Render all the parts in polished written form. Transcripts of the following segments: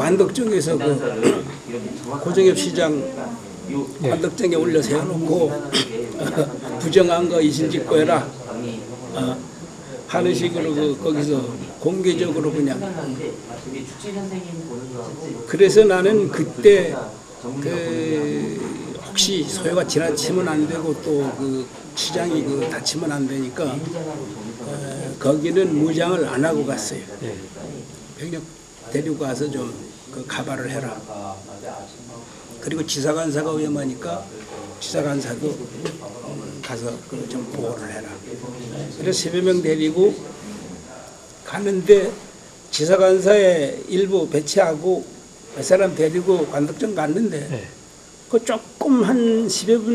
관덕정에서 그 고정엽 시장 관덕정에 올려 세워놓고 부정한 거 이실직고 해라 하는 식으로 거기서 공개적으로 그냥. 그래서 나는 그때 혹시 소요가 지나치면 안 되고 또 그 시장이 다치면 안 되니까 거기는 무장을 안 하고 갔어요. 병력 데리고 가서 좀 가발을 해라. 그리고 지사관사가 위험하니까 지사관사도 가서 좀 보호를 해라. 그래서 10여 명 데리고 갔는데 지사관사에 일부 배치하고 몇 사람 데리고 관덕정 갔는데 그 조금 한 10여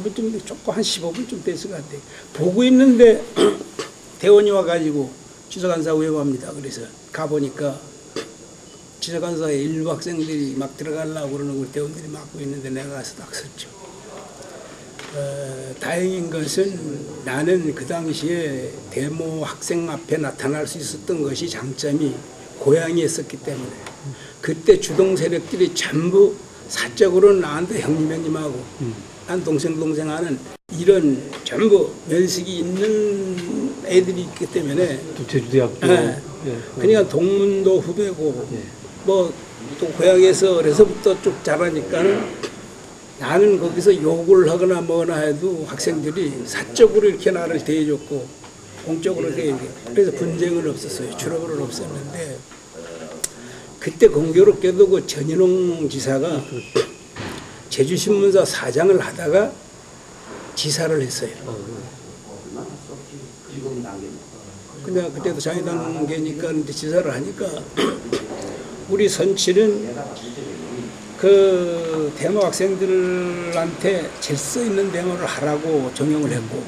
분쯤 조금 한 15분쯤 됐을 것 같아요. 보고 있는데 대원이 와가지고 지사관사 위험합니다. 그래서 가보니까 지사관사에 일부 학생들이 막 들어가려고 그러는 걸 대원들이 막고 있는데 내가 가서 딱 섰죠. 다행인 것은 나는 그 당시에 데모 학생 앞에 나타날 수 있었던 것이 장점이 고향이었기 때문에 그때 주동 세력들이 전부 사적으로 나한테 형님하고 난 동생 하는 이런 전부 면식이 있는 애들이 있기 때문에 제주대학교 그러니까 동문도 후배고 뭐 또 고향에서 어려서부터 쭉 자라니까는 나는 거기서 욕을 하거나 뭐나 해도 학생들이 사적으로 이렇게 나를 대해줬고 공적으로 대해줬고 그래서 분쟁은 없었어요. 트러블은 없었는데 그때 공교롭게도 그 전인홍 지사가 제주신문사 사장을 하다가 지사를 했어요. 그냥 그때도 장애단계니까 이제 지사를 하니까 우리 선치는 그 데모 학생들한테 질서 있는 데모를 하라고 정형을 했고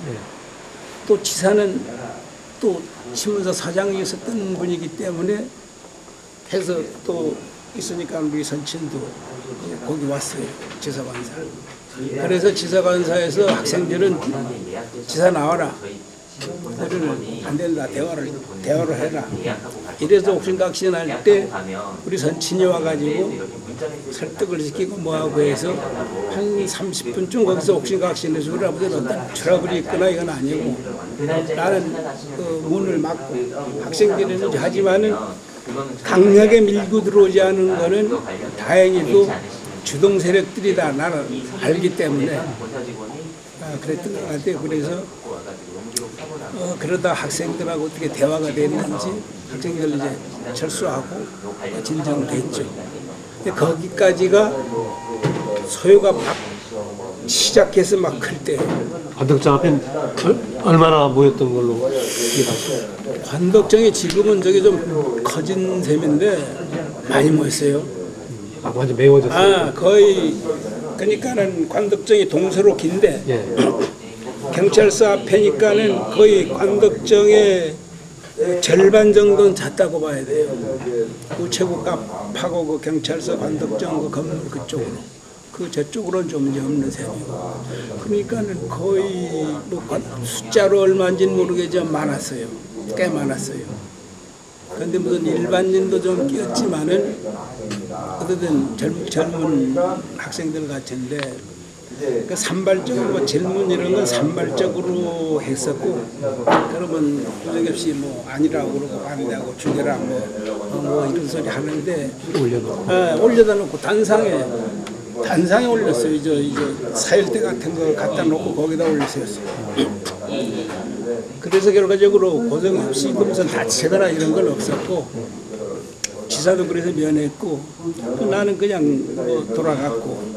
또 지사는 또 신문사 사장이었던 분이기 때문에 해서 또 있으니까 우리 선친도 거기 왔어요. 지사관사. 그래서 지사관사에서 학생들은 지사 나와라. 우리는 안 된다. 대화를 해라. 이래서 옥신각신 할 때 우리 선친이 와가지고 설득을 시키고 뭐하고 해서 한 30분쯤 거기서 옥신각신해서 우리 아버지는 어떤 트러블이 있거나 이건 아니고 나는 그 문을 막고 학생들은 하지만은 강하게 밀고 들어오지 않은 거는 다행히도 주동 세력들이 다 나를 알기 때문에 그랬던 것 같아요. 그래서 그러다 학생들하고 어떻게 대화가 됐는지 학생들 이제 철수하고 진정됐죠. 거기까지가 소요가 막 시작해서 막 클 때. 관덕정 앞에 얼마나 모였던 걸로 기억하세요? 관덕정이 지금은 저게 좀 커진 셈인데 많이 모였어요. 완전 메워졌어요. 거의 그러니까는 관덕정이 동서로 긴데 경찰서 앞에니까는 거의 관덕정의 절반 정도는 잤다고 봐야 돼요. 우체국 앞하고 그 경찰서 관덕정 그 건물 그쪽으로. 그 저쪽으로는 좀 없는 셈이고. 그러니까는 거의 뭐 숫자로 얼마인지는 모르겠지만 많았어요. 꽤 많았어요. 그런데 무슨 일반인도 좀 끼었지만은 어쨌든 젊은 학생들 같은데 그 산발적으로 질문 이런 건 산발적으로 했었고 그러면 고정엽 씨 뭐 아니라고 그러고 반대하고 죽여라 뭐 이런 소리 하는데 올려다 놓고 단상에 올렸어요. 이제 사열대 같은 거 갖다 놓고 거기다 올렸어요. 그래서 결과적으로 고정엽 씨 무슨 다치거나 이런 건 없었고 지사도 그래서 면했고 나는 그냥 뭐 돌아갔고.